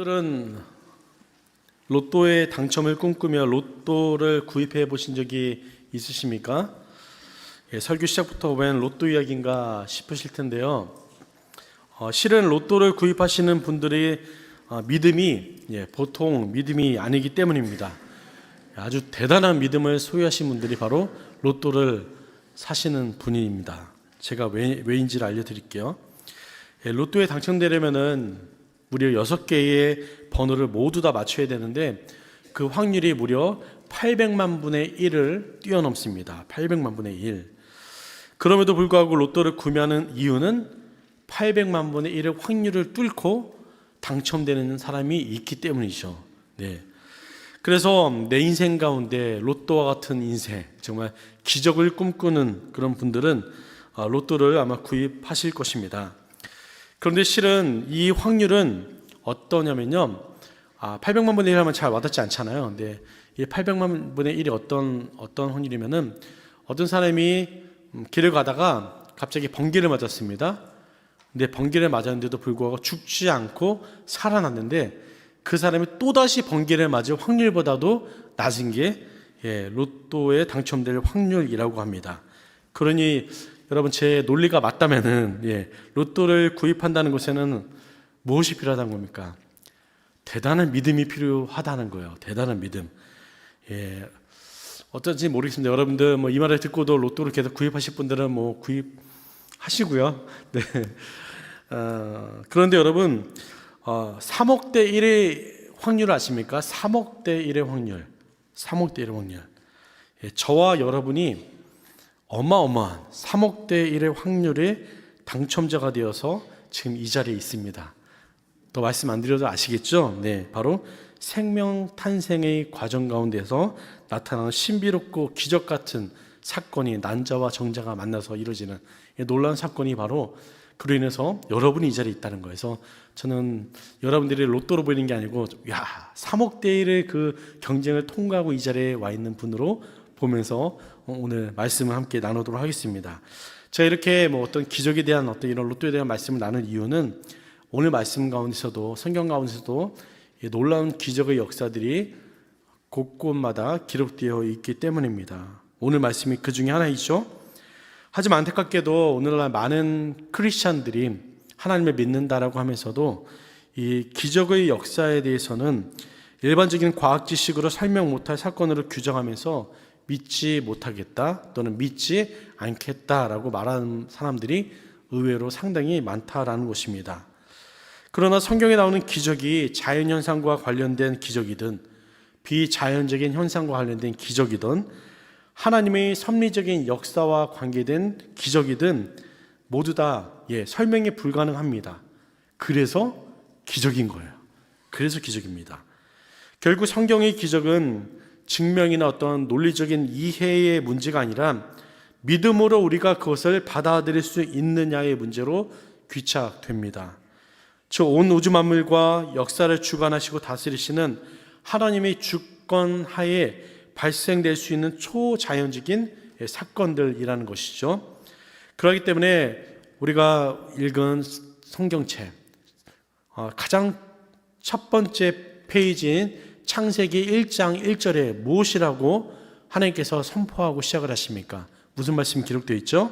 여러분들은 로또의 당첨을 꿈꾸며 로또를 구입해 보신 적이 있으십니까? 설교 시작부터 보면 로또 이야기인가 싶으실 텐데요. 실은 로또를 구입하시는 분들의 믿음이 보통 믿음이 아니기 때문입니다. 아주 대단한 믿음을 소유하신 분들이 바로 로또를 사시는 분입니다. 제가 왜인지를 알려드릴게요. 로또에 당첨되려면은 무려 6개의 번호를 모두 다 맞춰야 되는데 그 확률이 무려 800만 분의 1을 뛰어넘습니다. 800만 분의 1. 그럼에도 불구하고 로또를 구매하는 이유는 800만 분의 1의 확률을 뚫고 당첨되는 사람이 있기 때문이죠. 네. 그래서 내 인생 가운데 로또와 같은 인생, 정말 기적을 꿈꾸는 그런 분들은 로또를 아마 구입하실 것입니다. 그런데 실은 이 확률은 어떠냐면요. 800만 분의 1 하면 잘 와닿지 않잖아요. 근데 이 800만 분의 1이 어떤 확률이면은 어떤 사람이 길을 가다가 갑자기 번개를 맞았습니다. 근데 번개를 맞았는데도 불구하고 죽지 않고 살아났는데 그 사람이 또다시 번개를 맞을 확률보다도 낮은 게 로또에 당첨될 확률이라고 합니다. 그러니 여러분 제 논리가 맞다면은 로또를 구입한다는 것에는 무엇이 필요하다는 겁니까? 대단한 믿음이 필요하다는 거예요. 대단한 믿음. 어떤지 모르겠습니다. 여러분들 이 말을 듣고도 로또를 계속 구입하실 분들은 구입하시고요. 네. 그런데 여러분 3억 대 1의 확률 아십니까? 3억 대 1의 확률. 3억 대 1의 확률. 저와 여러분이 어마어마한 3억 대 1의 확률의 당첨자가 되어서 지금 이 자리에 있습니다. 더 말씀 안 드려도 아시겠죠? 네, 바로 생명 탄생의 과정 가운데서 나타나는 신비롭고 기적 같은 사건이 난자와 정자가 만나서 이루어지는 놀라운 사건이 바로 그로 인해서 여러분이 이 자리에 있다는 거예요. 그래서 저는 여러분들이 로또로 보이는 게 아니고 3억 대 1의 그 경쟁을 통과하고 이 자리에 와 있는 분으로 보면서 오늘 말씀을 함께 나누도록 하겠습니다. 제가 이렇게 어떤 기적에 대한 이런 로또에 대한 말씀을 나눌 이유는 오늘 말씀 가운데서도 성경 가운데서도 놀라운 기적의 역사들이 곳곳마다 기록되어 있기 때문입니다. 오늘 말씀이 그 중에 하나이죠. 하지만 안타깝게도 오늘날 많은 크리스찬들이 하나님을 믿는다라고 하면서도 이 기적의 역사에 대해서는 일반적인 과학 지식으로 설명 못할 사건으로 규정하면서 믿지 못하겠다 또는 믿지 않겠다라고 말하는 사람들이 의외로 상당히 많다라는 것입니다. 그러나 성경에 나오는 기적이 자연현상과 관련된 기적이든 비자연적인 현상과 관련된 기적이든 하나님의 섭리적인 역사와 관계된 기적이든 모두 다 설명이 불가능합니다. 그래서 기적인 거예요. 그래서 기적입니다. 결국 성경의 기적은 증명이나 어떤 논리적인 이해의 문제가 아니라 믿음으로 우리가 그것을 받아들일 수 있느냐의 문제로 귀착됩니다. 저 온 우주 만물과 역사를 주관하시고 다스리시는 하나님의 주권 하에 발생될 수 있는 초자연적인 사건들이라는 것이죠. 그렇기 때문에 우리가 읽은 성경책 가장 첫 번째 페이지인 창세기 1장 1절에 무엇이라고 하나님께서 선포하고 시작을 하십니까? 무슨 말씀이 기록되어 있죠?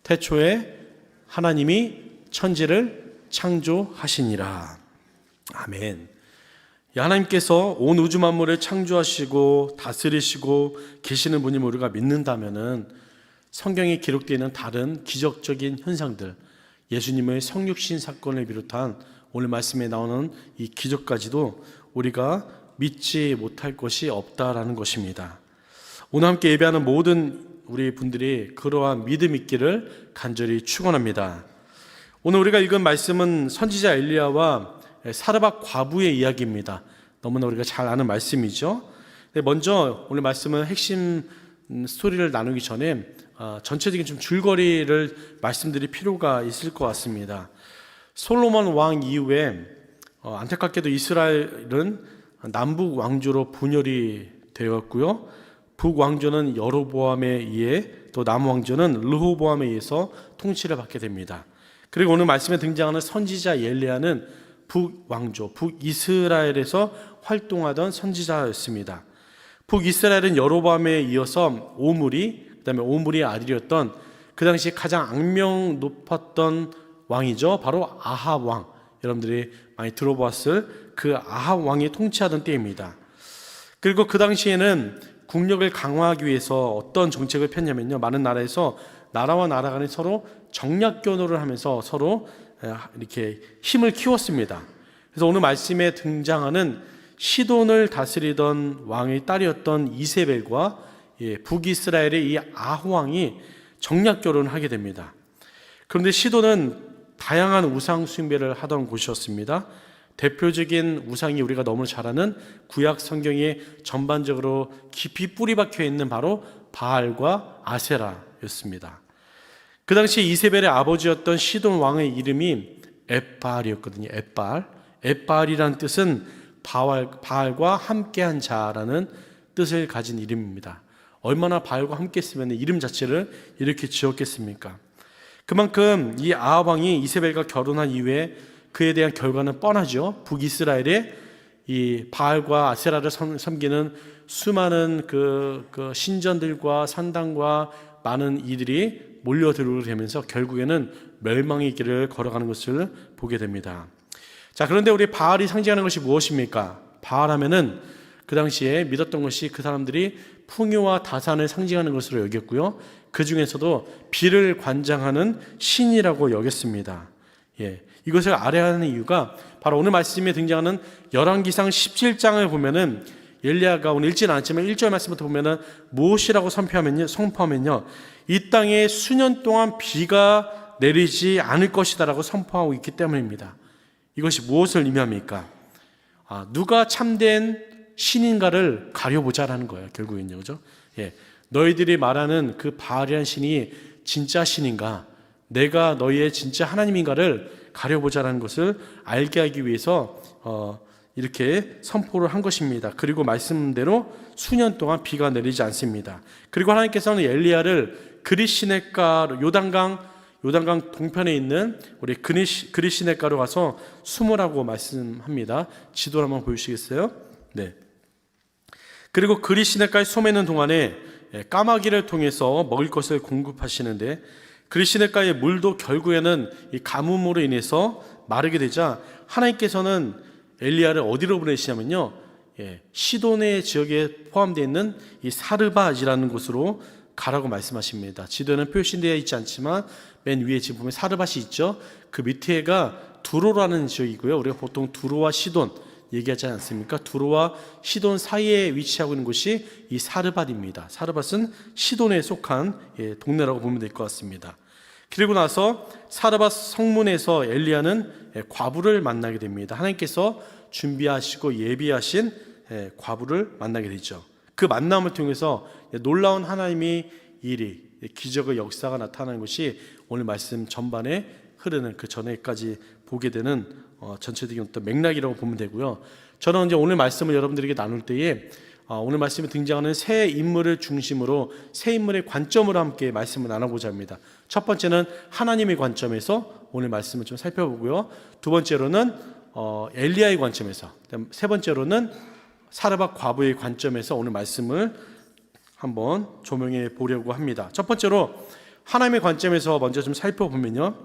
태초에 하나님이 천지를 창조하시니라. 아멘. 하나님께서 온 우주 만물을 창조하시고 다스리시고 계시는 분임을 우리가 믿는다면은 성경에 기록되어 있는 다른 기적적인 현상들, 예수님의 성육신 사건을 비롯한 오늘 말씀에 나오는 이 기적까지도 우리가 믿지 못할 것이 없다라는 것입니다. 오늘 함께 예배하는 모든 우리 분들이 그러한 믿음 있기를 간절히 축원합니다. 오늘 우리가 읽은 말씀은 선지자 엘리야와 사르밧 과부의 이야기입니다. 너무나 우리가 잘 아는 말씀이죠. 먼저 오늘 말씀은 핵심 스토리를 나누기 전에 전체적인 좀 줄거리를 말씀드릴 필요가 있을 것 같습니다. 솔로몬 왕 이후에 안타깝게도 이스라엘은 남북 왕조로 분열이 되었고요. 북왕조는 여로보암에 의해 또 남왕조는 르호보암에 의해서 통치를 받게 됩니다. 그리고 오늘 말씀에 등장하는 선지자 엘리야는 북왕조, 북이스라엘에서 활동하던 선지자였습니다. 북이스라엘은 여로보암에 이어서 오므리, 그다음에 오므리의 아들이었던 그 당시 가장 악명 높았던 왕이죠. 바로 아합 왕. 여러분들이 많이 들어보았을 그 아합 왕이 통치하던 때입니다. 그리고 그 당시에는 국력을 강화하기 위해서 어떤 정책을 폈냐면요, 많은 나라에서 나라와 나라 간에 서로 정략교노를 하면서 서로 이렇게 힘을 키웠습니다. 그래서 오늘 말씀에 등장하는 시돈을 다스리던 왕의 딸이었던 이세벨과 북이스라엘의 이 아합 왕이 정략결혼을 하게 됩니다. 그런데 시돈은 다양한 우상 숭배를 하던 곳이었습니다. 대표적인 우상이 우리가 너무 잘 아는 구약 성경에 전반적으로 깊이 뿌리 박혀 있는 바로 바알과 아세라였습니다. 그 당시 이세벨의 아버지였던 시돈 왕의 이름이 엣바알이었거든요. 엣바알이라는 뜻은 바알과 함께한 자라는 뜻을 가진 이름입니다. 얼마나 바알과 함께 했으면 이름 자체를 이렇게 지었겠습니까? 그만큼 이 아합 왕이 이세벨과 결혼한 이후에 그에 대한 결과는 뻔하죠. 북이스라엘에 이 바알과 아세라를 섬기는 수많은 그 신전들과 산당과 많은 이들이 몰려들게 되면서 결국에는 멸망의 길을 걸어가는 것을 보게 됩니다. 자, 그런데 우리 바알이 상징하는 것이 무엇입니까? 바알 하면은 그 당시에 믿었던 것이 그 사람들이 풍요와 다산을 상징하는 것으로 여겼고요. 그 중에서도 비를 관장하는 신이라고 여겼습니다. 이것을 알아야 하는 이유가 바로 오늘 말씀에 등장하는 열왕기상 17장을 보면은 엘리야가 오늘 읽지는 않았지만 1절 말씀부터 보면은 무엇이라고 선포하면요, 이 땅에 수년 동안 비가 내리지 않을 것이다라고 선포하고 있기 때문입니다. 이것이 무엇을 의미합니까? 누가 참된 신인가를 가려보자라는 거예요. 결국은요, 그죠? 너희들이 말하는 그 바알이라는 신이 진짜 신인가, 내가 너희의 진짜 하나님인가를 가려보자라는 것을 알게 하기 위해서 이렇게 선포를 한 것입니다. 그리고 말씀대로 수년 동안 비가 내리지 않습니다. 그리고 하나님께서는 엘리야를 그릿시냇가, 요단강 동편에 있는 우리 그릿시냇가로 가서 숨으라고 말씀합니다. 지도를 한번 보여주시겠어요? 네. 그리고 그릿시냇가에 숨는 동안에 까마귀를 통해서 먹을 것을 공급하시는데, 그릿시냇가의 물도 결국에는 이 가뭄으로 인해서 마르게 되자 하나님께서는 엘리야를 어디로 보내시냐면요, 시돈의 지역에 포함되어 있는 이 사르밧이라는 곳으로 가라고 말씀하십니다. 지도에는 표시되어 있지 않지만 맨 위에 지금 보면 사르밧이 있죠. 그 밑에가 두로라는 지역이고요. 우리가 보통 두로와 시돈 얘기하지 않습니까? 두로와 시돈 사이에 위치하고 있는 곳이 이 사르밧입니다. 사르밧은 시돈에 속한 동네라고 보면 될 것 같습니다. 그리고 나서 사르밧 성문에서 엘리야는 과부를 만나게 됩니다. 하나님께서 준비하시고 예비하신 과부를 만나게 되죠. 그 만남을 통해서 놀라운 하나님의 일이, 기적의 역사가 나타나는 것이 오늘 말씀 전반에 흐르는 그 전에까지 보게 되는 전체적인 어떤 맥락이라고 보면 되고요. 저는 이제 오늘 말씀을 여러분들에게 나눌 때에 오늘 말씀에 등장하는 세 인물을 중심으로 세 인물의 관점으로 함께 말씀을 나눠보자 합니다. 첫 번째는 하나님의 관점에서 오늘 말씀을 좀 살펴보고요. 두 번째로는 엘리야의 관점에서, 세 번째로는 사르밧 과부의 관점에서 오늘 말씀을 한번 조명해 보려고 합니다. 첫 번째로 하나님의 관점에서 먼저 좀 살펴보면요,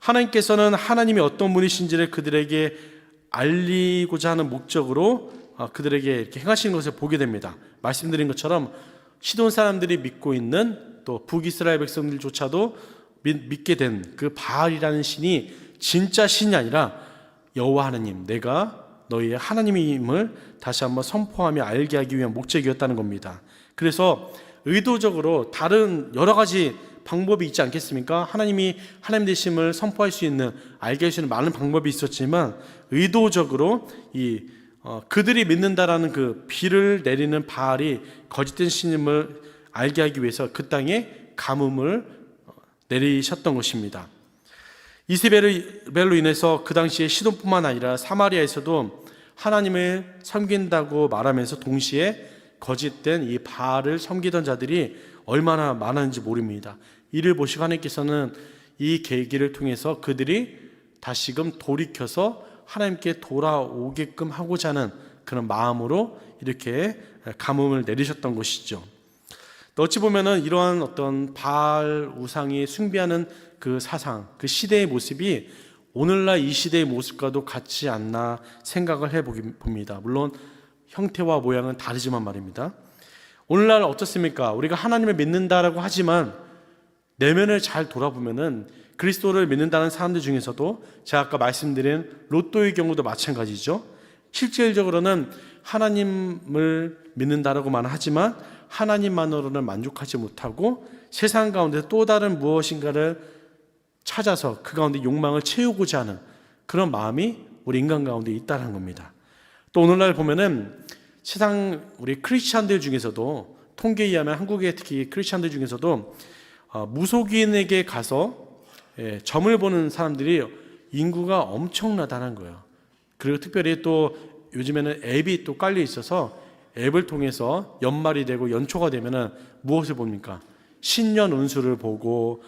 하나님께서는 하나님이 어떤 분이신지를 그들에게 알리고자 하는 목적으로 그들에게 이렇게 행하시는 것을 보게 됩니다. 말씀드린 것처럼 시돈 사람들이 믿고 있는, 또 북이스라엘 백성들조차도 믿게 된 그 바알이라는 신이 진짜 신이 아니라 여호와 하나님, 내가 너희의 하나님임을 다시 한번 선포하며 알게 하기 위한 목적이었다는 겁니다. 그래서 의도적으로 다른 여러 가지 방법이 있지 않겠습니까? 하나님이 하나님 되심을 선포할 수 있는, 알게 할 수 있는 많은 방법이 있었지만 의도적으로 그들이 믿는다라는 그 비를 내리는 바알이 거짓된 신임을 알게 하기 위해서 그 땅에 가뭄을 내리셨던 것입니다. 이세벨로 인해서 그 당시에 시돈뿐만 아니라 사마리아에서도 하나님을 섬긴다고 말하면서 동시에 거짓된 이 바알을 섬기던 자들이 얼마나 많았는지 모릅니다. 이를 보시고 하나님께서는 이 계기를 통해서 그들이 다시금 돌이켜서 하나님께 돌아오게끔 하고자 하는 그런 마음으로 이렇게 가뭄을 내리셨던 것이죠. 어찌 보면은 이러한 어떤 바알 우상이 숭배하는 그 사상, 그 시대의 모습이 오늘날 이 시대의 모습과도 같지 않나 생각을 해봅니다. 물론 형태와 모양은 다르지만 말입니다. 오늘날 어떻습니까? 우리가 하나님을 믿는다라고 하지만 내면을 잘 돌아보면은 그리스도를 믿는다는 사람들 중에서도 제가 아까 말씀드린 로또의 경우도 마찬가지죠. 실질적으로는 하나님을 믿는다라고만 하지만 하나님만으로는 만족하지 못하고 세상 가운데 또 다른 무엇인가를 찾아서 그 가운데 욕망을 채우고자 하는 그런 마음이 우리 인간 가운데 있다는 겁니다. 또 오늘날 보면은 세상 우리 크리스찬들 중에서도 통계에 의하면 한국의 특히 크리스찬들 중에서도 무속인에게 가서 점을 보는 사람들이 인구가 엄청나다는 거예요. 그리고 특별히 또 요즘에는 앱이 또 깔려 있어서 앱을 통해서 연말이 되고 연초가 되면은 무엇을 봅니까? 신년 운수를 보고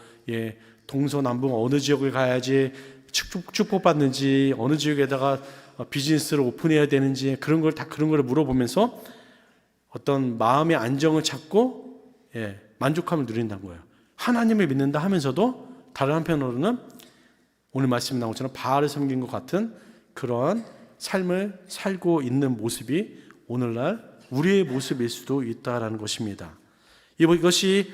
동서남북 어느 지역을 가야지 축복받는지 어느 지역에다가 비즈니스를 오픈해야 되는지 그런 걸 물어보면서 어떤 마음의 안정을 찾고 만족함을 누린다는 거예요. 하나님을 믿는다 하면서도 다른 한편으로는 오늘 말씀에 나온 것처럼 바알을 섬긴 것 같은 그러한 삶을 살고 있는 모습이 오늘날 우리의 모습일 수도 있다라는 것입니다. 이것이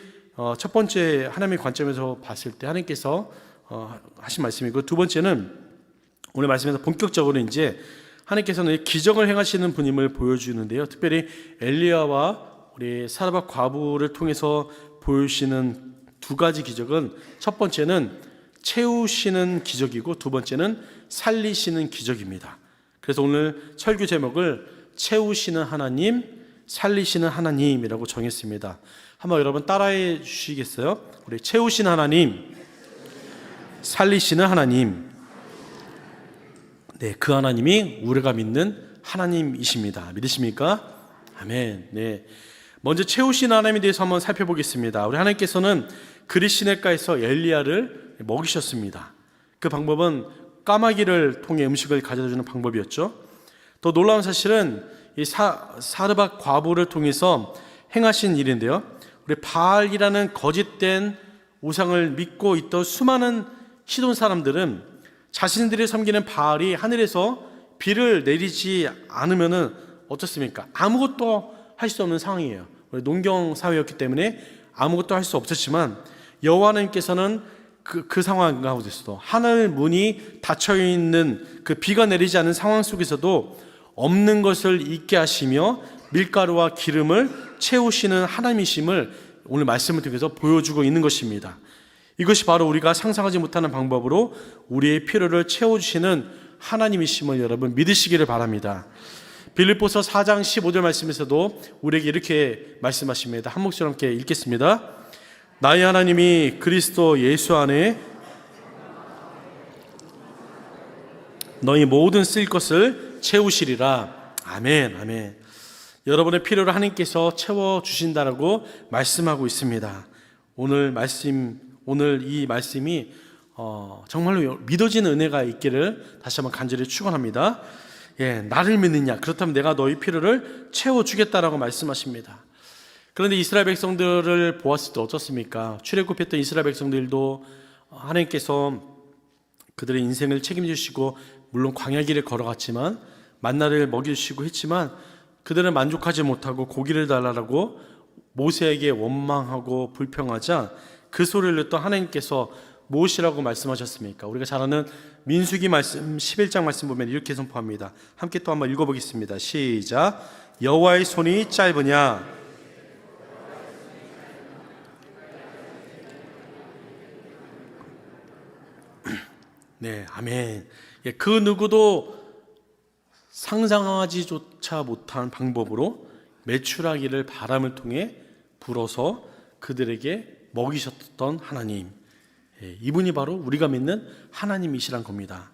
첫 번째 하나님의 관점에서 봤을 때 하나님께서 하신 말씀이고, 두 번째는 오늘 말씀에서 본격적으로 이제 하나님께서는 기적을 행하시는 분임을 보여주는데요. 특별히 엘리야와 우리 사르밧 과부를 통해서 보여주시는 두 가지 기적은 첫 번째는 채우시는 기적이고 두 번째는 살리시는 기적입니다. 그래서 오늘 설교 제목을 채우시는 하나님, 살리시는 하나님이라고 정했습니다. 한번 여러분 따라해 주시겠어요? 우리 채우시는 하나님, 살리시는 하나님. 네, 그 하나님이 우리가 믿는 하나님이십니다. 믿으십니까? 아멘. 네. 먼저 채우시는 하나님에 대해서 한번 살펴보겠습니다. 우리 하나님께서는 그릿시내가에서 엘리야를 먹이셨습니다. 그 방법은 까마귀를 통해 음식을 가져다주는 방법이었죠. 더 놀라운 사실은 이 사르밧 과부를 통해서 행하신 일인데요. 우리 바알이라는 거짓된 우상을 믿고 있던 수많은 시돈 사람들은 자신들이 섬기는 바알이 하늘에서 비를 내리지 않으면은 어떻습니까? 아무것도 할 수 없는 상황이에요. 우리 농경 사회였기 때문에 아무것도 할 수 없었지만 여호와 하나님께서는 그 상황 가운데서도 하늘 문이 닫혀 있는 그 비가 내리지 않은 상황 속에서도 없는 것을 있게 하시며 밀가루와 기름을 채우시는 하나님이심을 오늘 말씀을 통해서 보여주고 있는 것입니다. 이것이 바로 우리가 상상하지 못하는 방법으로 우리의 필요를 채워주시는 하나님이심을 여러분 믿으시기를 바랍니다. 빌립보서 4장 15절 말씀에서도 우리에게 이렇게 말씀하십니다. 한 목소리로 함께 읽겠습니다. 나의 하나님이 그리스도 예수 안에 너희 모든 쓸 것을 채우시리라. 아멘, 아멘. 여러분의 필요를 하나님께서 채워주신다라고 말씀하고 있습니다. 오늘 이 말씀이 정말로 믿어지는 은혜가 있기를 다시 한번 간절히 축원합니다. 나를 믿느냐? 그렇다면 내가 너희 필요를 채워주겠다라고 말씀하십니다. 그런데 이스라엘 백성들을 보았을 때 어떻습니까? 출애굽했던 이스라엘 백성들도 하나님께서 그들의 인생을 책임지시고 물론 광야길을 걸어갔지만 만나를 먹이시고 했지만 그들은 만족하지 못하고 고기를 달라고 모세에게 원망하고 불평하자 그 소리를 듣던 하나님께서 무엇이라고 말씀하셨습니까? 우리가 잘 아는 민수기 말씀 11장 말씀 보면 이렇게 선포합니다. 함께 또 한번 읽어보겠습니다. 시작. 여호와의 손이 짧으냐? 네, 아멘. 그 누구도 상상하지조차 못한 방법으로 메추라기를 바람을 통해 불어서 그들에게 먹이셨던 하나님, 이분이 바로 우리가 믿는 하나님이시란 겁니다.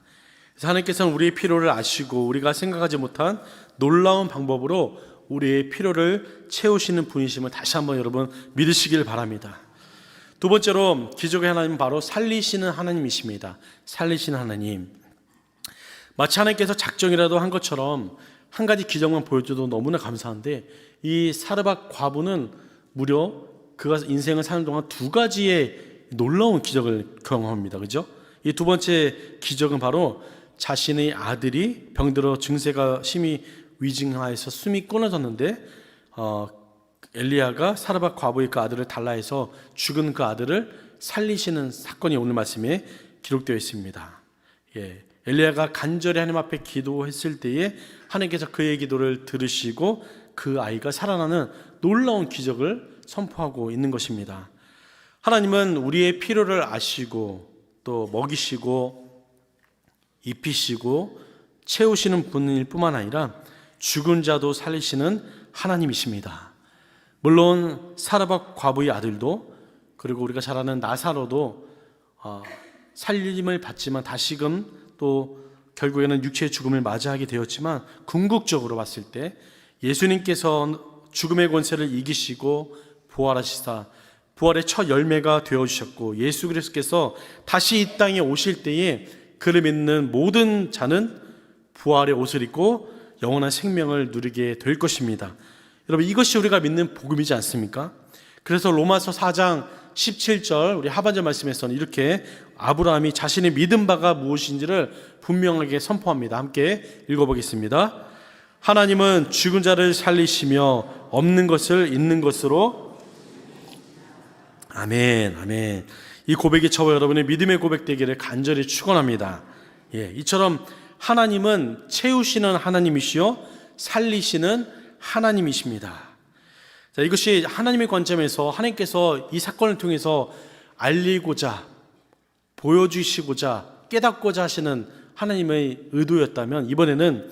그래서 하나님께서는 우리의 필요를 아시고 우리가 생각하지 못한 놀라운 방법으로 우리의 필요를 채우시는 분이심을 다시 한번 여러분 믿으시길 바랍니다. 두 번째로 기적의 하나님은 바로 살리시는 하나님이십니다. 살리시는 하나님. 마치 하나님께서 작정이라도 한 것처럼 한 가지 기적만 보여줘도 너무나 감사한데, 이 사르밧 과부는 무려 그가 인생을 사는 동안 두 가지의 놀라운 기적을 경험합니다. 그죠? 이 두 번째 기적은 바로 자신의 아들이 병들어 증세가 심히 위중하여서 숨이 끊어졌는데 엘리야가 사르밧 과부의 그 아들을 달라해서 죽은 그 아들을 살리시는 사건이 오늘 말씀에 기록되어 있습니다. 엘리야가 간절히 하나님 앞에 기도했을 때에 하나님께서 그의 기도를 들으시고 그 아이가 살아나는 놀라운 기적을 선포하고 있는 것입니다. 하나님은 우리의 필요를 아시고 또 먹이시고 입히시고 채우시는 분일 뿐만 아니라 죽은 자도 살리시는 하나님이십니다. 물론 사르밧 과부의 아들도, 그리고 우리가 잘 아는 나사로도 살림을 받지만 다시금 또 결국에는 육체의 죽음을 맞이하게 되었지만, 궁극적으로 봤을 때 예수님께서 죽음의 권세를 이기시고 부활하시사 부활의 첫 열매가 되어주셨고, 예수 그리스도께서 다시 이 땅에 오실 때에 그를 믿는 모든 자는 부활의 옷을 입고 영원한 생명을 누리게 될 것입니다. 여러분, 이것이 우리가 믿는 복음이지 않습니까? 그래서 로마서 4장 17절 우리 하반절 말씀에서는 이렇게 아브라함이 자신의 믿은 바가 무엇인지를 분명하게 선포합니다. 함께 읽어보겠습니다. 하나님은 죽은 자를 살리시며 없는 것을 있는 것으로. 아멘, 아멘. 이 고백이 저와 여러분의 믿음의 고백 되기를 간절히 축원합니다. 이처럼 하나님은 채우시는 하나님이시요 살리시는 하나님이십니다. 자, 이것이 하나님의 관점에서 하나님께서 이 사건을 통해서 알리고자, 보여주시고자, 깨닫고자 하시는 하나님의 의도였다면, 이번에는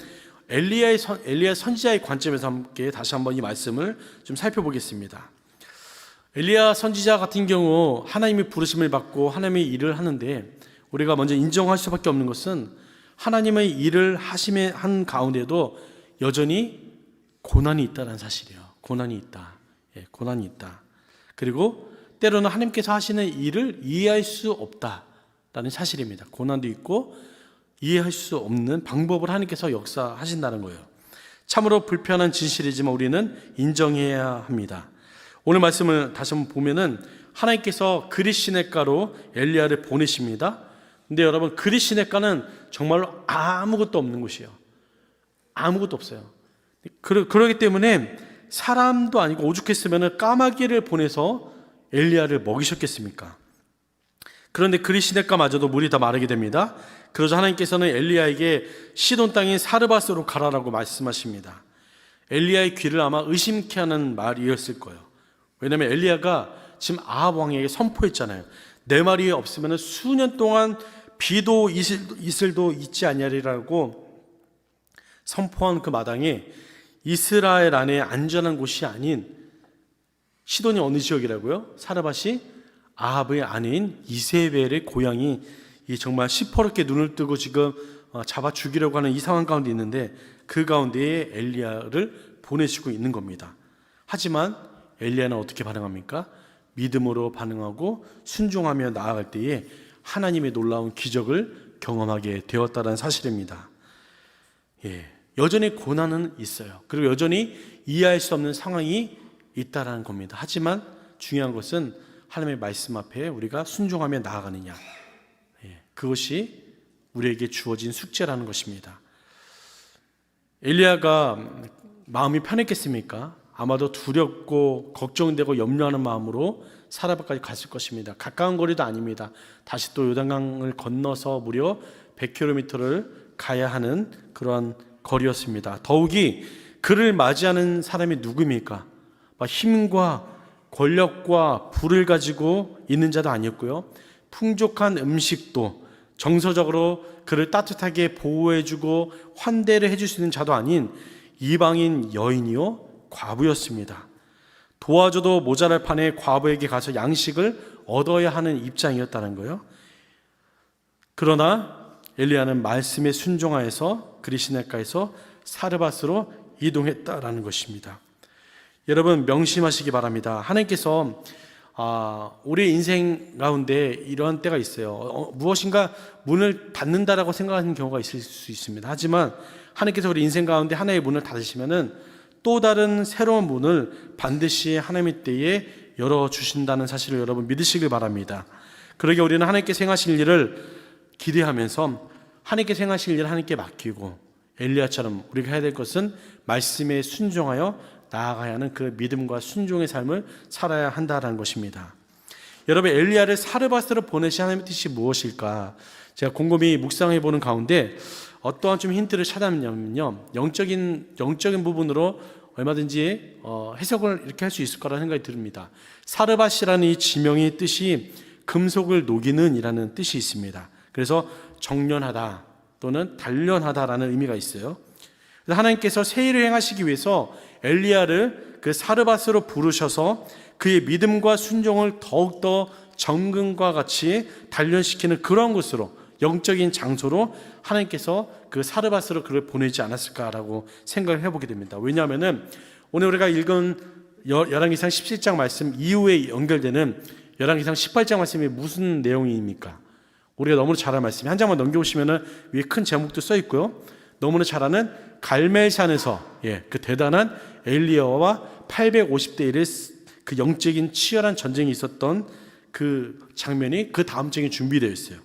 엘리야 선지자의 관점에서 함께 다시 한번 이 말씀을 좀 살펴보겠습니다. 엘리야 선지자 같은 경우 하나님의 부르심을 받고 하나님의 일을 하는데, 우리가 먼저 인정할 수밖에 없는 것은 하나님의 일을 한 가운데도 여전히 고난이 있다는 사실이에요. 고난이 있다. 고난이 있다. 그리고 때로는 하나님께서 하시는 일을 이해할 수 없다라는 사실입니다. 고난도 있고 이해할 수 없는 방법을 하나님께서 역사하신다는 거예요. 참으로 불편한 진실이지만 우리는 인정해야 합니다. 오늘 말씀을 다시 한번 보면은 하나님께서 그릿시냇가로 엘리야를 보내십니다. 근데 여러분, 그릿시냇가는 정말로 아무것도 없는 곳이에요. 아무것도 없어요. 그러기 때문에 사람도 아니고 오죽했으면 까마귀를 보내서 엘리야를 먹이셨겠습니까? 그런데 그릿시냇가마저도 물이 다 마르게 됩니다. 그러자 하나님께서는 엘리야에게 시돈 땅인 사르밧으로 가라라고 말씀하십니다. 엘리야의 귀를 아마 의심케 하는 말이었을 거예요. 왜냐하면 엘리야가 지금 아합 왕에게 선포했잖아요. 내 말이 없으면 수년 동안 비도 이슬도 있지 아니하리라고 선포한 그 마당에 이스라엘 안에 안전한 곳이 아닌 시돈이 어느 지역이라고요? 사르밧이 아합의 아내인 이세벨의 고향이 정말 시퍼렇게 눈을 뜨고 지금 잡아 죽이려고 하는 이 상황 가운데 있는데, 그 가운데에 엘리야를 보내시고 있는 겁니다. 하지만 엘리야는 어떻게 반응합니까? 믿음으로 반응하고 순종하며 나아갈 때에 하나님의 놀라운 기적을 경험하게 되었다는 사실입니다. 여전히 고난은 있어요. 그리고 여전히 이해할 수 없는 상황이 있다라는 겁니다. 하지만 중요한 것은 하나님의 말씀 앞에 우리가 순종하며 나아가느냐, 그것이 우리에게 주어진 숙제라는 것입니다. 엘리야가 마음이 편했겠습니까? 아마도 두렵고 걱정되고 염려하는 마음으로 사르밧까지 갔을 것입니다. 가까운 거리도 아닙니다. 다시 또 요단강을 건너서 무려 100km를 가야 하는 그러한 거리였습니다. 더욱이 그를 맞이하는 사람이 누구입니까? 힘과 권력과 부를 가지고 있는 자도 아니었고요, 풍족한 음식도 정서적으로 그를 따뜻하게 보호해주고 환대를 해줄 수 있는 자도 아닌 이방인 여인이요 과부였습니다. 도와줘도 모자랄 판에 과부에게 가서 양식을 얻어야 하는 입장이었다는 거예요. 그러나 엘리야는 말씀에 순종하여서 그릿시냇가에서 사르밧으로 이동했다라는 것입니다. 여러분, 명심하시기 바랍니다. 하나님께서 우리 인생 가운데 이러한 때가 있어요. 무엇인가 문을 닫는다라고 생각하는 경우가 있을 수 있습니다. 하지만 하나님께서 우리 인생 가운데 하나의 문을 닫으시면은 또 다른 새로운 문을 반드시 하나님의 때에 열어주신다는 사실을 여러분 믿으시길 바랍니다. 그러게 우리는 하나님께서 행하실 일을 기대하면서 하나님께서 행하실 일을 하나님께 맡기고 엘리야처럼 우리가 해야 될 것은 말씀에 순종하여 나아가야 하는 그 믿음과 순종의 삶을 살아야 한다는 것입니다. 여러분, 엘리야를 사르밧으로 보내신 하나님의 뜻이 무엇일까? 제가 곰곰이 묵상해 보는 가운데 어떠한 좀 힌트를 찾아내면요, 영적인 부분으로 얼마든지 해석을 이렇게 할 수 있을 거라는 생각이 듭니다. 사르밧이라는 이 지명의 뜻이 금속을 녹이는 이라는 뜻이 있습니다. 그래서 정련하다 또는 단련하다라는 의미가 있어요. 하나님께서 새 일을 행하시기 위해서 엘리야를 그 사르밧으로 부르셔서 그의 믿음과 순종을 더욱더 정금과 같이 단련시키는 그런 곳으로, 영적인 장소로 하나님께서 그 사르밧으로 그를 보내지 않았을까라고 생각을 해보게 됩니다. 왜냐하면은 오늘 우리가 읽은 열왕기상 17장 말씀 이후에 연결되는 열왕기상 18장 말씀이 무슨 내용입니까? 우리가 너무나 잘 아는 말씀이, 한 장만 넘겨보시면은 위에 큰 제목도 써 있고요, 너무나 잘 아는 갈멜산에서 그 대단한 엘리야와 850대 1의 그 영적인 치열한 전쟁이 있었던 그 장면이 그 다음 장에 준비되어 있어요.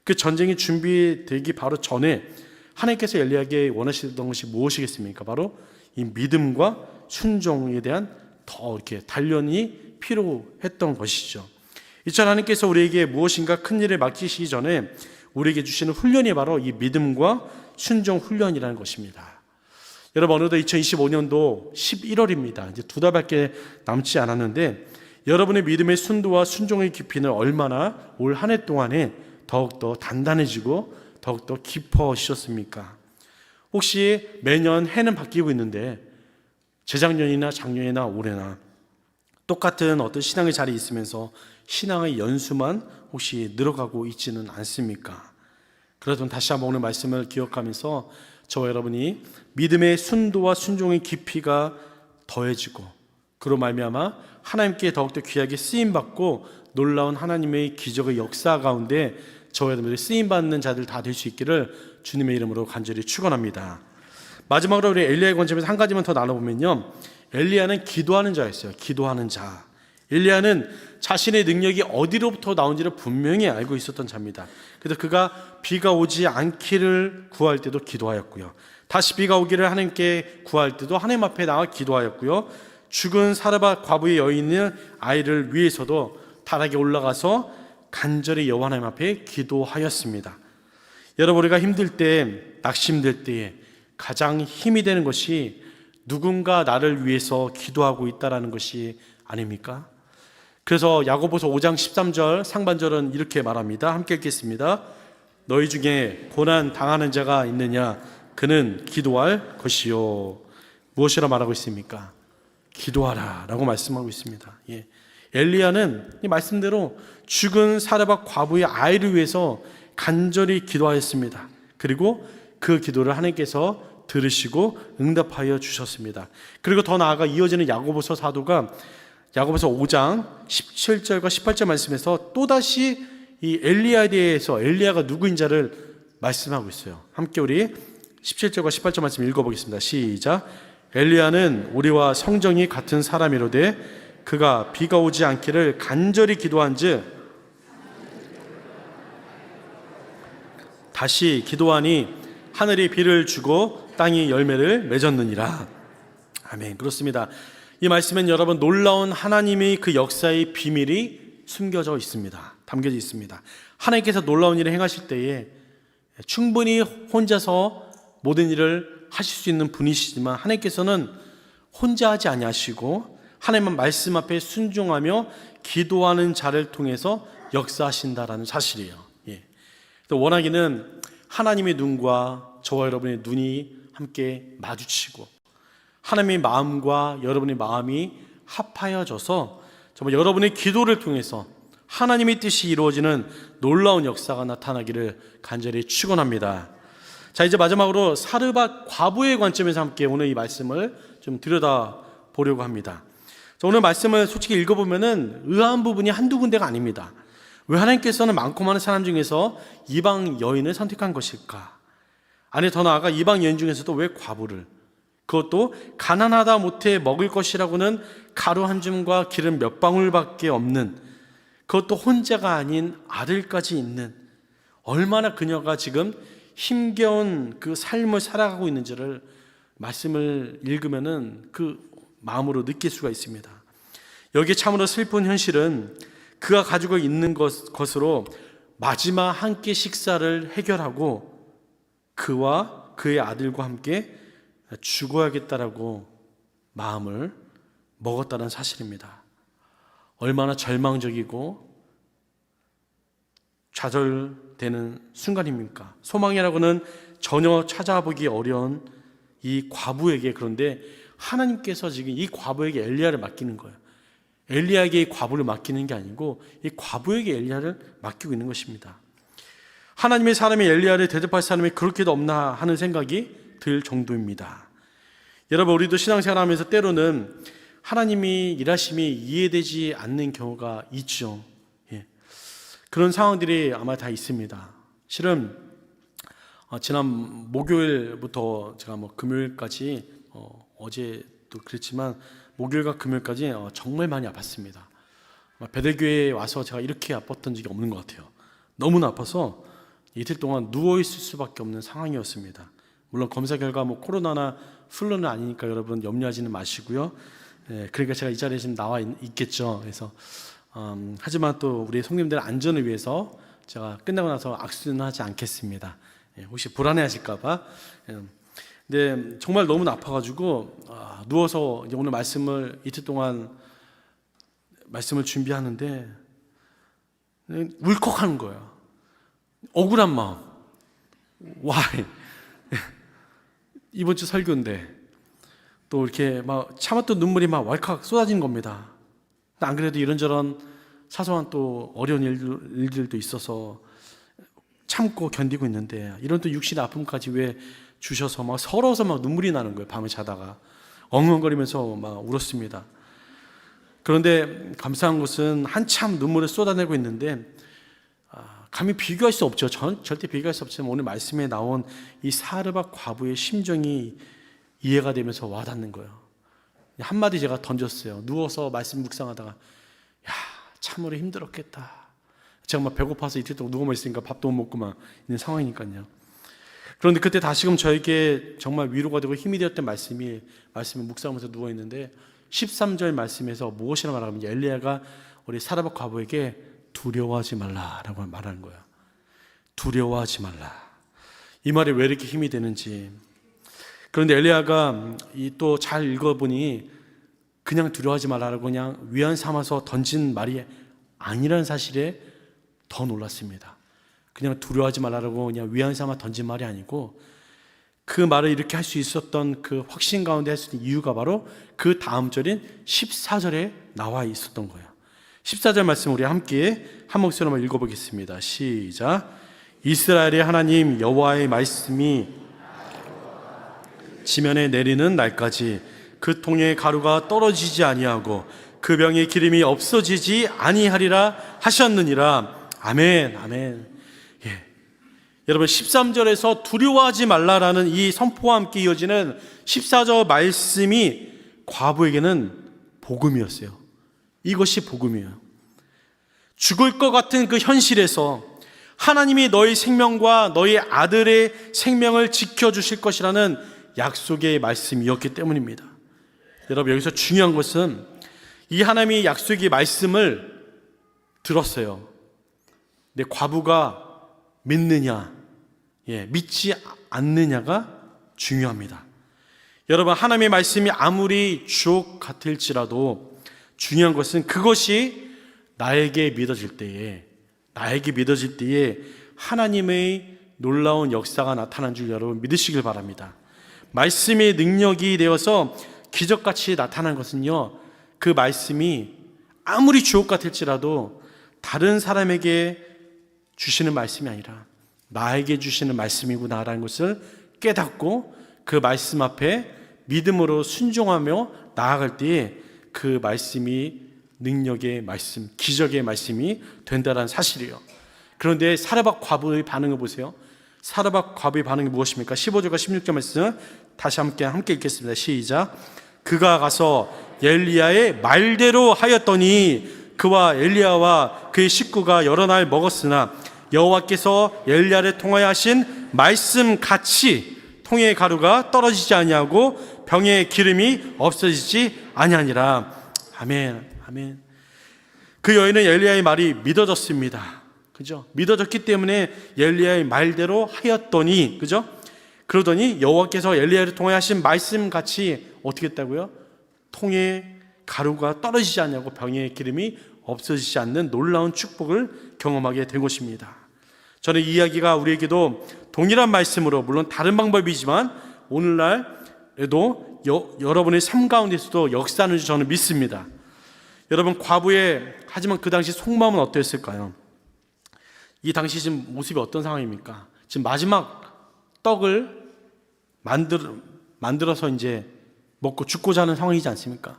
그 전쟁이 준비되기 바로 전에 하나님께서 엘리야에게 원하시던 것이 무엇이겠습니까? 바로 이 믿음과 순종에 대한 더 이렇게 단련이 필요했던 것이죠. 이처럼 하나님께서 우리에게 무엇인가 큰 일을 맡기시기 전에 우리에게 주시는 훈련이 바로 이 믿음과 순종 훈련이라는 것입니다. 여러분, 어느덧 2025년도 11월입니다. 이제 2달밖에 남지 않았는데 여러분의 믿음의 순도와 순종의 깊이는 얼마나 올 한 해 동안에 더욱더 단단해지고 더욱더 깊어지셨습니까? 혹시 매년 해는 바뀌고 있는데 재작년이나 작년이나 올해나 똑같은 어떤 신앙의 자리에 있으면서 신앙의 연수만 혹시 늘어가고 있지는 않습니까? 그러던 다시 한번 오늘 말씀을 기억하면서 저와 여러분이 믿음의 순도와 순종의 깊이가 더해지고 그로 말미암아 하나님께 더욱더 귀하게 쓰임받고 놀라운 하나님의 기적의 역사 가운데 저와 여러분들이 쓰임받는 자들 다 될 수 있기를 주님의 이름으로 간절히 축원합니다. 마지막으로 우리 엘리야의 관점에서 한 가지만 더 나눠보면요, 엘리야는 기도하는 자였어요. 기도하는 자. 엘리야는 자신의 능력이 어디로부터 나온지를 분명히 알고 있었던 자입니다. 그래서 그가 비가 오지 않기를 구할 때도 기도하였고요, 다시 비가 오기를 하나님께 구할 때도 하나님 앞에 나와 기도하였고요, 죽은 사르밧 과부의 여인의 아이를 위해서도 타락에 올라가서 간절히 여호와 하나님 앞에 기도하였습니다. 여러분, 우리가 힘들 때, 낙심될 때에 가장 힘이 되는 것이 누군가 나를 위해서 기도하고 있다는 것이 아닙니까? 그래서 야고보서 5장 13절 상반절은 이렇게 말합니다. 함께 읽겠습니다. 너희 중에 고난 당하는 자가 있느냐? 그는 기도할 것이요. 무엇이라 말하고 있습니까? 기도하라 라고 말씀하고 있습니다. 엘리야는 이 말씀대로 죽은 사르밧 과부의 아이를 위해서 간절히 기도하였습니다. 그리고 그 기도를 하나님께서 들으시고 응답하여 주셨습니다. 그리고 더 나아가 이어지는 야고보서 사도가 야고보서 5장 17절과 18절 말씀에서 또다시 이 엘리야에 대해서 엘리야가 누구인 자를 말씀하고 있어요. 함께 우리 17절과 18절 말씀 읽어보겠습니다. 시작. 엘리야는 우리와 성정이 같은 사람이로되 그가 비가 오지 않기를 간절히 기도한즉 다시 기도하니 하늘이 비를 주고 땅이 열매를 맺었느니라. 아멘. 그렇습니다. 이 말씀엔 여러분 놀라운 하나님의 그 역사의 비밀이 숨겨져 있습니다. 담겨져 있습니다. 하나님께서 놀라운 일을 행하실 때에 충분히 혼자서 모든 일을 하실 수 있는 분이시지만 하나님께서는 혼자 하지 아니하시고 하나님의 말씀 앞에 순종하며 기도하는 자를 통해서 역사하신다라는 사실이에요. 또 원하기는 하나님의 눈과 저와 여러분의 눈이 함께 마주치고 하나님의 마음과 여러분의 마음이 합하여져서 정말 여러분의 기도를 통해서 하나님의 뜻이 이루어지는 놀라운 역사가 나타나기를 간절히 축원합니다. 자, 이제 마지막으로 사르밧 과부의 관점에서 함께 오늘 이 말씀을 좀 들여다보려고 합니다. 오늘 말씀을 솔직히 읽어보면은 의아한 부분이 한두 군데가 아닙니다. 왜 하나님께서는 많고 많은 사람 중에서 이방 여인을 선택한 것일까? 아니, 더 나아가 이방 여인 중에서도 왜 과부를, 그것도 가난하다 못해 먹을 것이라고는 가루 한 줌과 기름 몇 방울밖에 없는, 그것도 혼자가 아닌 아들까지 있는, 얼마나 그녀가 지금 힘겨운 그 삶을 살아가고 있는지를 말씀을 읽으면은 그 마음으로 느낄 수가 있습니다. 여기에 참으로 슬픈 현실은 그가 가지고 있는 것으로 마지막 한 끼 식사를 해결하고 그와 그의 아들과 함께 죽어야겠다라고 마음을 먹었다는 사실입니다. 얼마나 절망적이고 좌절되는 순간입니까? 소망이라고는 전혀 찾아보기 어려운 이 과부에게, 그런데 하나님께서 지금 이 과부에게 엘리야를 맡기는 거예요. 엘리야에게 이 과부를 맡기는 게 아니고 이 과부에게 엘리야를 맡기고 있는 것입니다. 하나님의 사람이 엘리야를 대접할 사람이 그렇게도 없나 하는 생각이 들 정도입니다. 여러분, 우리도 신앙생활하면서 때로는 하나님이 일하심이 이해되지 않는 경우가 있죠. 그런 상황들이 아마 다 있습니다. 실은 지난 목요일부터 제가 금요일까지 어제도 그랬지만 목요일과 금요일까지 정말 많이 아팠습니다. 베델교회에 와서 제가 이렇게 아팠던 적이 없는 것 같아요. 너무나 아파서 이틀 동안 누워있을 수밖에 없는 상황이었습니다. 물론 검사 결과 코로나나 플루는 아니니까 여러분 염려하지는 마시고요. 그러니까 제가 이 자리에 지금 나와 있겠죠. 그래서 하지만 또 우리 성님들 안전을 위해서 제가 끝나고 나서 악수는 하지 않겠습니다. 혹시 불안해하실까봐. 근데 정말 너무 아파가지고 누워서 이제 오늘 말씀을 이틀 동안 말씀을 준비하는데 울컥하는 거예요. 억울한 마음. Why? 이번 주 설교인데 또 이렇게 참았던 눈물이 왈칵 쏟아지는 겁니다. 안 그래도 이런저런 사소한 또 어려운 일들도 있어서 참고 견디고 있는데 이런 또 육신의 아픔까지 왜 주셔서 서러워서 눈물이 나는 거예요. 밤에 자다가 엉엉거리면서 울었습니다. 그런데 감사한 것은 한참 눈물을 쏟아내고 있는데 감히 비교할 수 없죠. 절대 비교할 수 없지만 오늘 말씀에 나온 이 사르밧 과부의 심정이 이해가 되면서 와닿는 거예요. 한마디 제가 던졌어요. 누워서 말씀 묵상하다가 참으로 힘들었겠다. 제가 배고파서 이틀 동안 누워만 있으니까 밥도 못 먹고만 있는 상황이니까요. 그런데 그때 다시금 저에게 정말 위로가 되고 힘이 되었던 말씀을 묵상하면서 누워있는데 13절 말씀에서 무엇이라 말하면 엘리야가 우리 사르밧 과부에게 두려워하지 말라라고 말하는 거예요. 두려워하지 말라. 이 말이 왜 이렇게 힘이 되는지. 그런데 엘리야가 또 잘 읽어보니 그냥 두려워하지 말라라고 그냥 위안 삼아서 던진 말이 아니라는 사실에 더 놀랐습니다. 그냥 두려워하지 말라라고 그냥 위안 삼아 던진 말이 아니고 그 말을 이렇게 할 수 있었던 그 확신 가운데 할 수 있는 이유가 바로 그 다음 절인 14절에 나와 있었던 거예요. 14절 말씀 우리 함께 한 목소리로 한번 읽어보겠습니다. 시작. 이스라엘의 하나님 여호와의 말씀이 지면에 내리는 날까지 그 통에 가루가 떨어지지 아니하고 그 병에 기름이 없어지지 아니하리라 하셨느니라. 아멘. 아멘. 여러분 13절에서 두려워하지 말라라는 이 선포와 함께 이어지는 14절 말씀이 과부에게는 복음이었어요. 이것이 복음이에요. 죽을 것 같은 그 현실에서 하나님이 너희 생명과 너희 아들의 생명을 지켜주실 것이라는 약속의 말씀이었기 때문입니다. 여러분 여기서 중요한 것은 이 하나님의 약속의 말씀을 들었어요. 근데 과부가 믿느냐, 믿지 않느냐가 중요합니다. 여러분 하나님의 말씀이 아무리 주옥 같을지라도 중요한 것은 그것이 나에게 믿어질 때에 하나님의 놀라운 역사가 나타난 줄 여러분 믿으시길 바랍니다. 말씀의 능력이 되어서 기적같이 나타난 것은요, 그 말씀이 아무리 주옥 같을지라도 다른 사람에게 주시는 말씀이 아니라 나에게 주시는 말씀이구나라는 것을 깨닫고 그 말씀 앞에 믿음으로 순종하며 나아갈 때에 그 말씀이 능력의 말씀, 기적의 말씀이 된다는 사실이에요. 그런데 사르밧 과부의 반응을 보세요. 사르밧 과부의 반응이 무엇입니까? 15절과 16절 말씀 다시 함께 읽겠습니다. 시작. 그가 가서 엘리야의 말대로 하였더니 그와 엘리야와 그의 식구가 여러 날 먹었으나 여호와께서 엘리야를 통하여 하신 말씀 같이 통의 가루가 떨어지지 아니하고 병의 기름이 없어지지 아니하니라. 아멘, 아멘. 그 여인은 엘리야의 말이 믿어졌습니다. 그죠? 믿어졌기 때문에 엘리야의 말대로 하였더니, 그죠? 그러더니 여호와께서 엘리야를 통해 하신 말씀 같이 어떻게 했다고요? 통에 가루가 떨어지지 않냐고 병의 기름이 없어지지 않는 놀라운 축복을 경험하게 된 것입니다. 저는 이 이야기가 우리에게도 동일한 말씀으로, 물론 다른 방법이지만 오늘날에도 여러분의 삶 가운데서도 역사하는 줄 저는 믿습니다. 여러분, 과부의 하지만 그 당시 속마음은 어땠을까요? 이 당시 지금 모습이 어떤 상황입니까? 지금 마지막 떡을 만들어서 이제 먹고 죽고자 하는 상황이지 않습니까?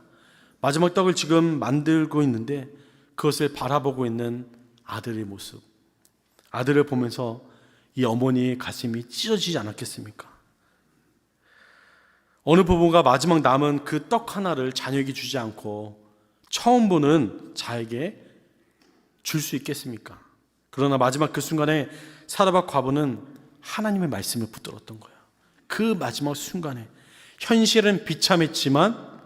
마지막 떡을 지금 만들고 있는데 그것을 바라보고 있는 아들의 모습, 아들을 보면서 이 어머니의 가슴이 찢어지지 않았겠습니까? 어느 부부가 마지막 남은 그 떡 하나를 자녀에게 주지 않고 처음 보는 자에게 줄 수 있겠습니까? 그러나 마지막 그 순간에 사르밧 과부는 하나님의 말씀을 붙들었던 거예요. 그 마지막 순간에 현실은 비참했지만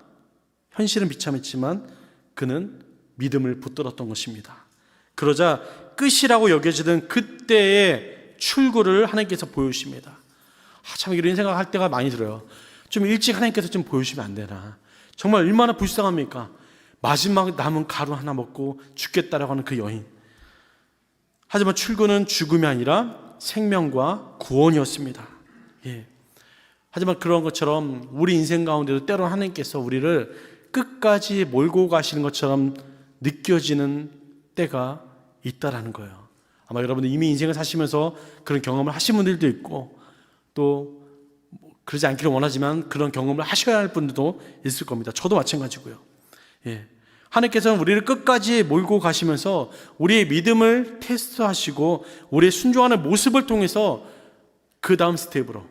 그는 믿음을 붙들었던 것입니다. 그러자 끝이라고 여겨지던 그때의 출구를 하나님께서 보여주십니다. 참 이런 생각할 때가 많이 들어요. 좀 일찍 하나님께서 좀 보여주시면 안 되나. 정말 얼마나 불쌍합니까? 마지막 남은 가루 하나 먹고 죽겠다라고 하는 그 여인. 하지만 출구는 죽음이 아니라 생명과 구원이었습니다. 예. 하지만 그런 것처럼 우리 인생 가운데도 때로 하나님께서 우리를 끝까지 몰고 가시는 것처럼 느껴지는 때가 있다라는 거예요. 아마 여러분들 이미 인생을 사시면서 그런 경험을 하신 분들도 있고 또 그러지 않기를 원하지만 그런 경험을 하셔야 할 분들도 있을 겁니다. 저도 마찬가지고요. 예. 하나님께서는 우리를 끝까지 몰고 가시면서 우리의 믿음을 테스트하시고 우리의 순종하는 모습을 통해서 그 다음 스텝으로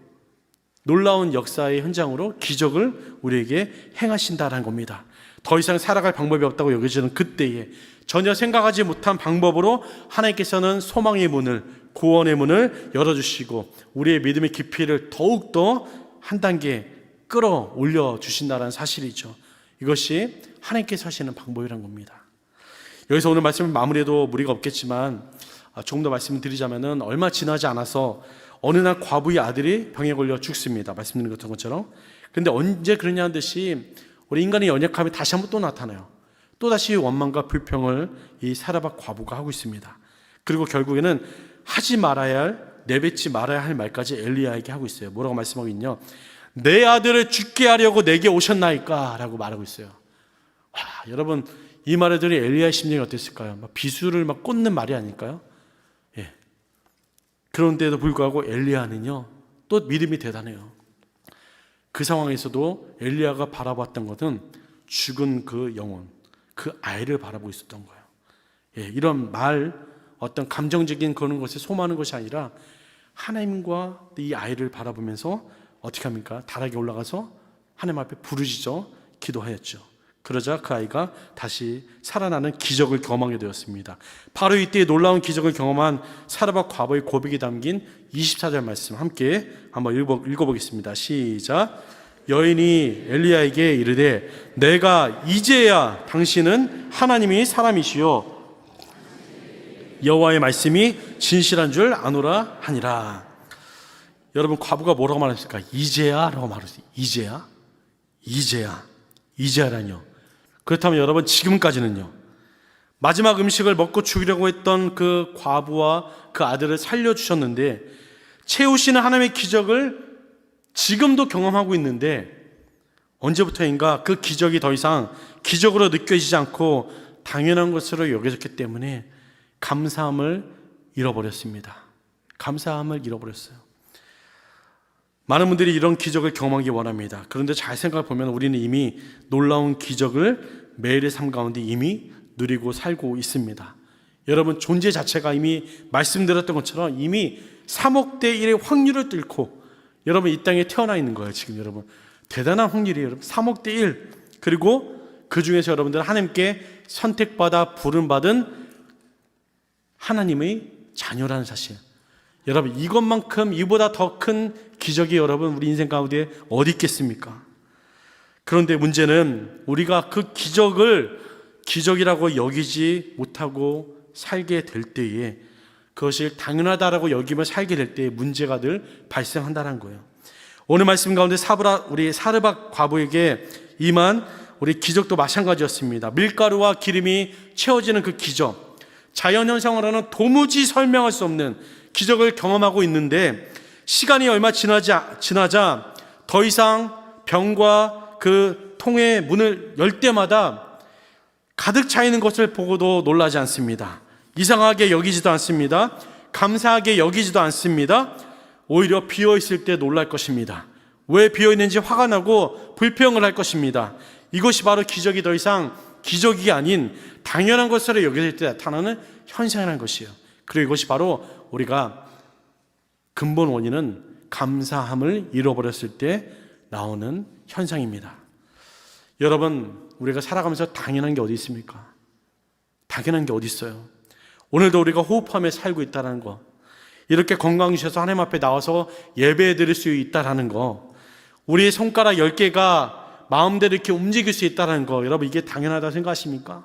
놀라운 역사의 현장으로 기적을 우리에게 행하신다는 겁니다. 더 이상 살아갈 방법이 없다고 여겨지는 그때에 전혀 생각하지 못한 방법으로 하나님께서는 소망의 문을, 구원의 문을 열어주시고 우리의 믿음의 깊이를 더욱더 한 단계 끌어올려 주신다는 사실이죠. 이것이 하나님께서 하시는 방법이란 겁니다. 여기서 오늘 말씀을 마무리해도 무리가 없겠지만 조금 더 말씀을 드리자면 얼마 지나지 않아서 어느 날 과부의 아들이 병에 걸려 죽습니다. 말씀드린 것처럼. 그런데 언제 그러냐는 듯이 우리 인간의 연약함이 다시 한번 또 나타나요. 또다시 원망과 불평을 이 사르밧 과부가 하고 있습니다. 그리고 결국에는 하지 말아야 할, 내뱉지 말아야 할 말까지 엘리야에게 하고 있어요. 뭐라고 말씀하고 있냐? 내 아들을 죽게 하려고 내게 오셨나이까? 라고 말하고 있어요. 와, 여러분 이 말을 들으니 엘리야의 심정이 어땠을까요? 막 비수를 막 꽂는 말이 아닐까요? 예. 그런데도 불구하고 엘리야는요 또 믿음이 대단해요. 그 상황에서도 엘리야가 바라봤던 것은 죽은 그 영혼, 그 아이를 바라보고 있었던 거예요. 예, 이런 말, 어떤 감정적인 그런 것에 소모하는 것이 아니라 하나님과 이 아이를 바라보면서 어떻게 합니까? 다락에 올라가서 하나님 앞에 부르짖어 기도하였죠. 그러자 그 아이가 다시 살아나는 기적을 경험하게 되었습니다. 바로 이때 놀라운 기적을 경험한 사르밧 과부의 고백이 담긴 24절 말씀 함께 한번 읽어보겠습니다. 시작. 여인이 엘리야에게 이르되 내가 이제야 당신은 하나님이 사람이시요 여호와의 말씀이 진실한 줄 아노라 하니라. 여러분 과부가 뭐라고 말했을까? 이제야 라고 말했어요. 이제야라뇨. 그렇다면 여러분 지금까지는요 마지막 음식을 먹고 죽이려고 했던 그 과부와 그 아들을 살려주셨는데 채우시는 하나님의 기적을 지금도 경험하고 있는데 언제부터인가 그 기적이 더 이상 기적으로 느껴지지 않고 당연한 것으로 여겨졌기 때문에 감사함을 잃어버렸습니다. 감사함을 잃어버렸어요. 많은 분들이 이런 기적을 경험하기 원합니다. 그런데 잘 생각해 보면 우리는 이미 놀라운 기적을 매일의 삶 가운데 이미 누리고 살고 있습니다. 여러분, 존재 자체가 이미 말씀드렸던 것처럼 이미 3억 대 1의 확률을 뚫고 여러분 이 땅에 태어나 있는 거예요. 지금 여러분 대단한 확률이에요. 여러분 3억 대 1. 그리고 그 중에서 여러분들은 하나님께 선택받아 부름받은 하나님의 자녀라는 사실. 여러분, 이것만큼 이보다 더 큰 기적이 여러분 우리 인생 가운데 어디 있겠습니까? 그런데 문제는 우리가 그 기적을 기적이라고 여기지 못하고 살게 될 때에, 그것을 당연하다라고 여기며 살게 될 때에 문제가 늘 발생한다는 거예요. 오늘 말씀 가운데 우리 사르밧 과부에게 임한 우리 기적도 마찬가지였습니다. 밀가루와 기름이 채워지는 그 기적, 자연현상으로는 도무지 설명할 수 없는 기적을 경험하고 있는데, 시간이 얼마 지나자 더 이상 병과 그 통의 문을 열 때마다 가득 차 있는 것을 보고도 놀라지 않습니다. 이상하게 여기지도 않습니다. 감사하게 여기지도 않습니다. 오히려 비어있을 때 놀랄 것입니다. 왜 비어있는지 화가 나고 불평을 할 것입니다. 이것이 바로 기적이 더 이상 기적이 아닌 당연한 것으로 여겨질 때 나타나는 현상이라는 것이에요. 그리고 이것이 바로 우리가 근본 원인은 감사함을 잃어버렸을 때 나오는 현상입니다. 여러분, 우리가 살아가면서 당연한 게 어디 있습니까? 당연한 게 어디 있어요? 오늘도 우리가 호흡하며 살고 있다는 거, 이렇게 건강 주셔서 하나님 앞에 나와서 예배 드릴 수 있다는 거, 우리의 손가락 10개가 마음대로 이렇게 움직일 수 있다는 거, 여러분 이게 당연하다고 생각하십니까?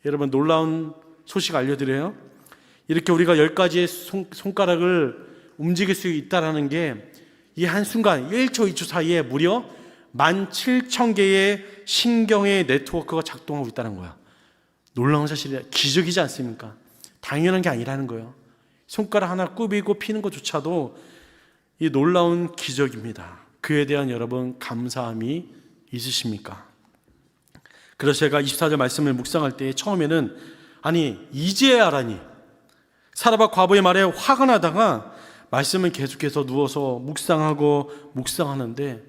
여러분, 놀라운 소식 알려드려요. 이렇게 우리가 10가지의 손가락을 움직일 수 있다는 게 이 한순간 1초 2초 사이에 무려 17,000개의 신경의 네트워크가 작동하고 있다는 거야. 놀라운 사실이야. 기적이지 않습니까? 당연한 게 아니라는 거예요. 손가락 하나 꾸미고 피는 것조차도 이 놀라운 기적입니다. 그에 대한 여러분 감사함이 있으십니까? 그래서 제가 24절 말씀을 묵상할 때 처음에는 아니 이제야 알아니, 사르밧 과부의 말에 화가 나다가 말씀을 계속해서 누워서 묵상하는데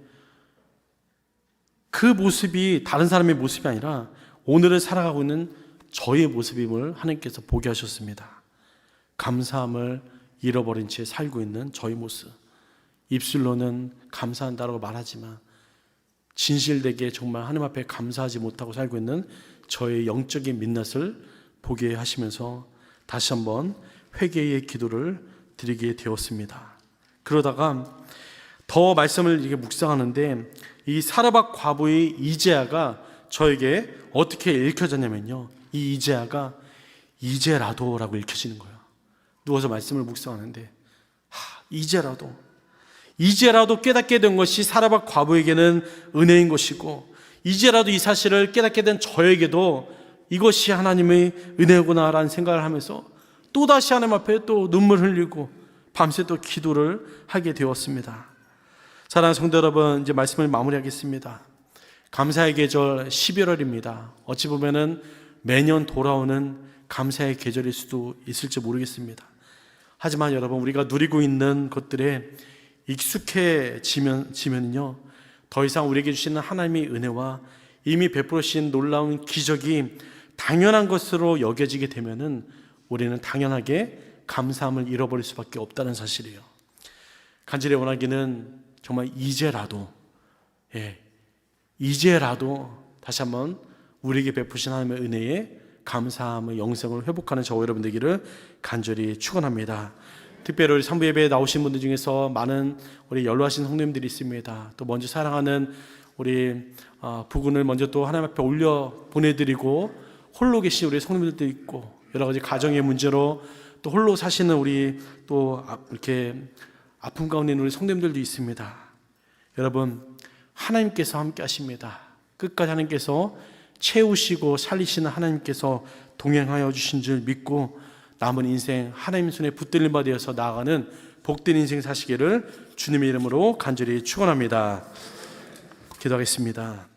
그 모습이 다른 사람의 모습이 아니라 오늘을 살아가고 있는 저의 모습임을 하나님께서 보게 하셨습니다. 감사함을 잃어버린 채 살고 있는 저의 모습, 입술로는 감사한다고 말하지만 진실되게 정말 하나님 앞에 감사하지 못하고 살고 있는 저의 영적인 민낯을 보게 하시면서 다시 한번 회개의 기도를 드리게 되었습니다. 그러다가 더 말씀을 이렇게 묵상하는데 이 사르밧 과부의 이제야가 저에게 어떻게 읽혀졌냐면요, 이 이제야가 이제라도라고 읽혀지는 거예요. 누워서 말씀을 묵상하는데 이제라도 깨닫게 된 것이 사르밧 과부에게는 은혜인 것이고, 이제라도 이 사실을 깨닫게 된 저에게도 이것이 하나님의 은혜구나라는 생각을 하면서 또다시 하나님 앞에 또 눈물 흘리고 밤새 또 기도를 하게 되었습니다. 사랑하는 성도 여러분, 이제 말씀을 마무리하겠습니다. 감사의 계절 11월입니다. 어찌 보면은 매년 돌아오는 감사의 계절일 수도 있을지 모르겠습니다. 하지만 여러분, 우리가 누리고 있는 것들에 익숙해지면요, 더 이상 우리에게 주시는 하나님의 은혜와 이미 베풀으신 놀라운 기적이 당연한 것으로 여겨지게 되면은 우리는 당연하게 감사함을 잃어버릴 수밖에 없다는 사실이에요. 간절히 원하기는 정말 이제라도 다시 한번 우리에게 베푸신 하나님의 은혜에 감사함의 영성을 회복하는 저와 여러분 되기를 간절히 축원합니다. 특별히 우리 산부 예배에 나오신 분들 중에서 많은 우리 연로하신 성도님들이 있습니다. 또 먼저 사랑하는 우리 부군을 먼저 또 하나님 앞에 올려 보내드리고 홀로 계신 우리 성도님들도 있고, 여러 가지 가정의 문제로 또 홀로 사시는 우리 또 이렇게 아픔 가운데 있는 우리 성도님들도 있습니다. 여러분, 하나님께서 함께 하십니다. 끝까지 하나님께서 채우시고 살리시는 하나님께서 동행하여 주신 줄 믿고 남은 인생 하나님 손에 붙들림 받아서 나아가는 복된 인생 사시기를 주님의 이름으로 간절히 축원합니다. 기도하겠습니다.